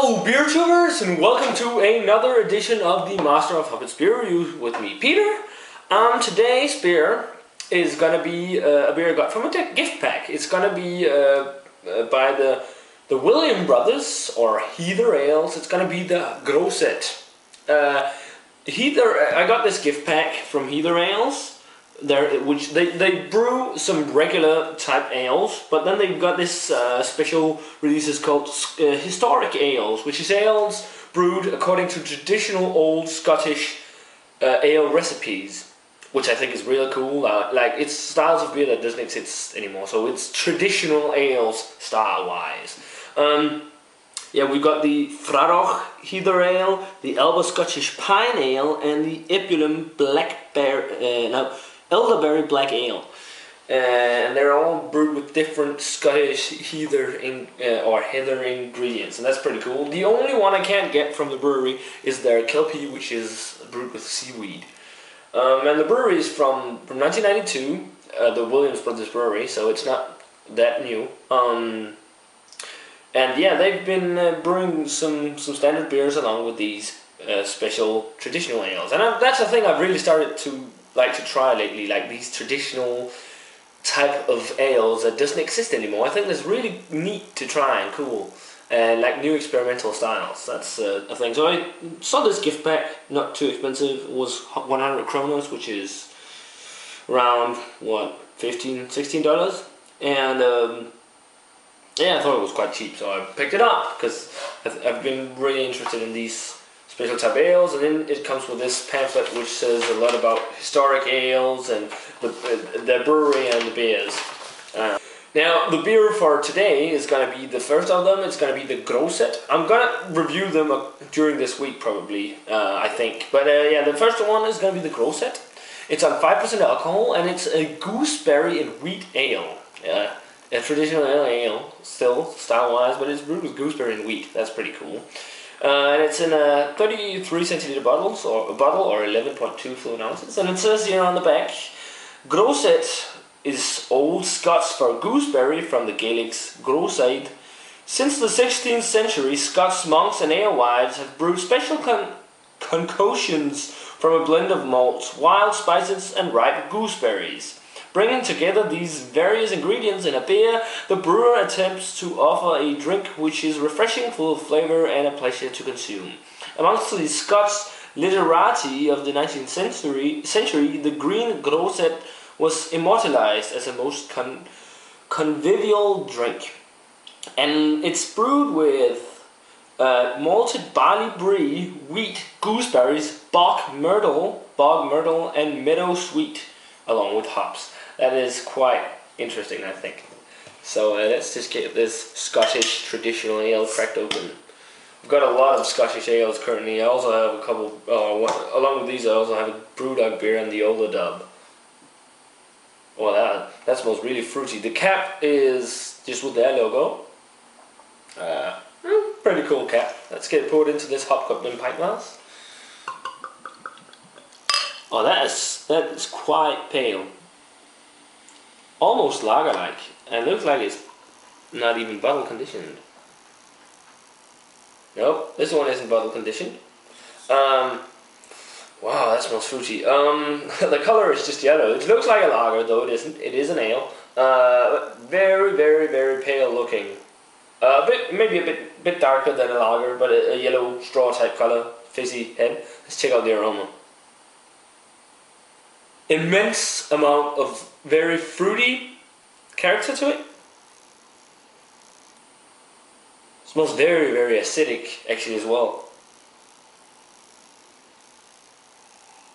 Hello beer tubers, and welcome to another edition of the Master of Hobbits beer review with me, Peter. Today's beer is gonna be a beer I got from a gift pack. It's gonna be by the William Brothers, or Heather Ales. It's gonna be the Grozet. I got this gift pack from Heather Ales. Which they brew some regular type ales, but then they've got this special releases called historic ales, which is ales brewed according to traditional old Scottish ale recipes, which I think is really cool. Like, it's styles of beer that doesn't exist anymore, so it's traditional ales style wise. Yeah, we've got the Fraroch Heather Ale, the Alba Scottish Pine Ale, and the Epulum Elderberry Black Ale, and they're all brewed with different Scottish heather ingredients, and that's pretty cool. The only one I can't get from the brewery is their Kelpie, which is brewed with seaweed. And the brewery is from 1992, the Williams Brothers Brewery, so it's not that new. And yeah, they've been brewing some standard beers along with these special traditional ales, and that's the thing I've really started to like to try lately, like these traditional type of ales that doesn't exist anymore. I think that's really neat to try and cool, and like new experimental styles. That's a thing. So I saw this gift pack, not too expensive. It was 100 kronos, which is around what, $15-16, and yeah, I thought it was quite cheap, so I picked it up because I've been really interested in these special type ales, and then it comes with this pamphlet which says a lot about historic ales and the brewery and the beers. Now, the beer for today is going to be the first of them. It's going to be the Grozet. I'm going to review them during this week probably, I think. But yeah, the first one is going to be the Grozet. It's on 5% alcohol, and it's a gooseberry and wheat ale. A traditional ale, still, style-wise, but it's brewed with gooseberry and wheat. That's pretty cool. And it's in a 33 centiliter bottle or 11.2 fluid ounces, and it says here on the back, Grozet is Old Scots for gooseberry from the Gaelic's Grozet. Since the 16th century, Scots monks and alewives have brewed special concoctions from a blend of malts, wild spices, and ripe gooseberries. Bringing together these various ingredients in a beer, the brewer attempts to offer a drink which is refreshing, full of flavour, and a pleasure to consume. Amongst the Scots literati of the 19th century, the green Grozet was immortalised as a most convivial drink. And it's brewed with malted barley brie, wheat, gooseberries, bog myrtle, and meadowsweet, along with hops. That is quite interesting, I think. So let's just get this Scottish traditional ale cracked open. I've got a lot of Scottish ales currently. I also have a couple, along with these I also have a Brewed beer and the Older Dub. Well, that smells really fruity. The cap is just with their logo. Pretty cool cap. Let's get it poured into this hop cup and pint glass. Oh, that is quite pale. Almost lager-like, and looks like it's not even bottle conditioned. Nope, this one isn't bottle conditioned. Wow, that smells fruity. The color is just yellow. It looks like a lager, though it isn't. It is an ale. Very, very, very pale looking. Maybe a bit darker than a lager, but a yellow straw type color, fizzy head. Let's check out the aroma. Immense amount of very fruity character to it. Smells very, very acidic actually as well.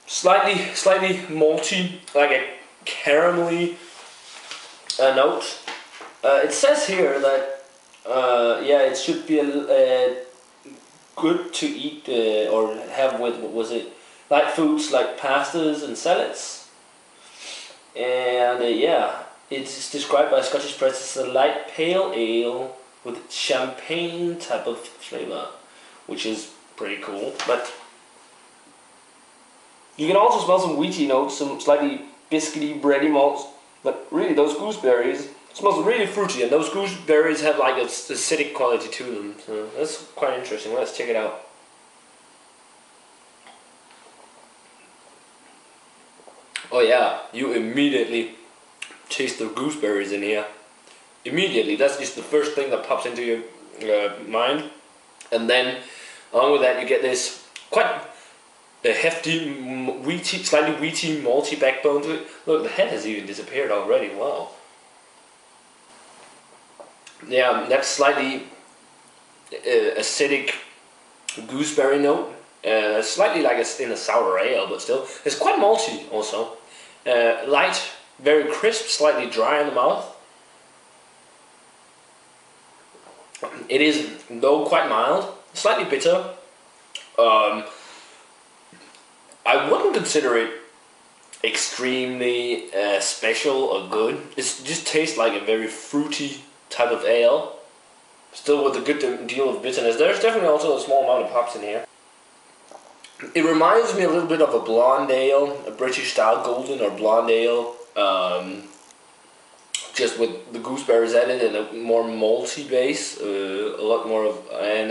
Slightly malty, like a caramelly note. It says here that yeah, it should be good to eat or have with, what was it, light foods like pastas and salads. And yeah, it's described by Scottish press as a light pale ale with champagne type of flavour, which is pretty cool. But you can also smell some wheaty notes, some slightly biscuity, bready malts. But really, those gooseberries It smells really fruity, and those gooseberries have like a acidic quality to them. So that's quite interesting. Let's check it out. Oh yeah, you immediately taste the gooseberries in here. Immediately, that's just the first thing that pops into your mind. And then, along with that, you get this quite hefty, wheaty, slightly wheaty, malty backbone to it. Look, the head has even disappeared already. Wow. Yeah, that slightly acidic gooseberry note. Slightly like in a sour ale, but still. It's quite malty also. Light, very crisp, slightly dry in the mouth. It is, though, quite mild, slightly bitter. I wouldn't consider it extremely special or good. It just tastes like a very fruity type of ale, still with a good deal of bitterness. There's definitely also a small amount of hops in here. It reminds me a little bit of a blonde ale, a British style golden or blonde ale, just with the gooseberries added and a more malty base, a lot more of, and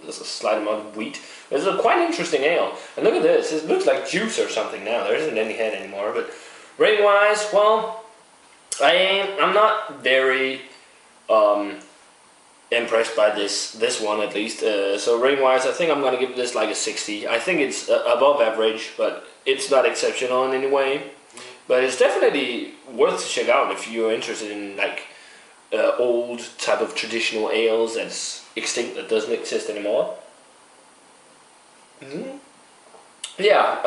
a slight amount of wheat. It's a quite interesting ale. And look at this, it looks like juice or something now. There isn't any head anymore. But rating wise, well, I'm not very impressed by this one at least. So rating wise, I think I'm gonna give this like a 60. I think it's above average, but it's not exceptional in any way. But it's definitely worth to check out if you're interested in like old type of traditional ales that's extinct, that doesn't exist anymore. Yeah,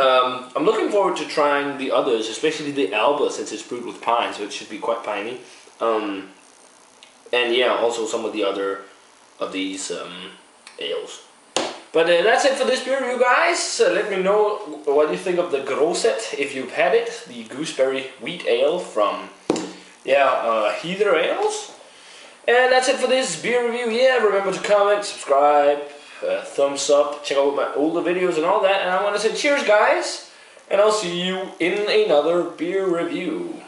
I'm looking forward to trying the others, especially the Alba, since it's brewed with pine, so it should be quite piney. And yeah, also some of the other of these ales. But that's it for this beer review, guys. Let me know what you think of the Grozet, if you've had it, the gooseberry wheat ale from, Heather Ales. And that's it for this beer review. Yeah, remember to comment, subscribe, thumbs up, check out my older videos and all that. And I want to say cheers, guys, and I'll see you in another beer review.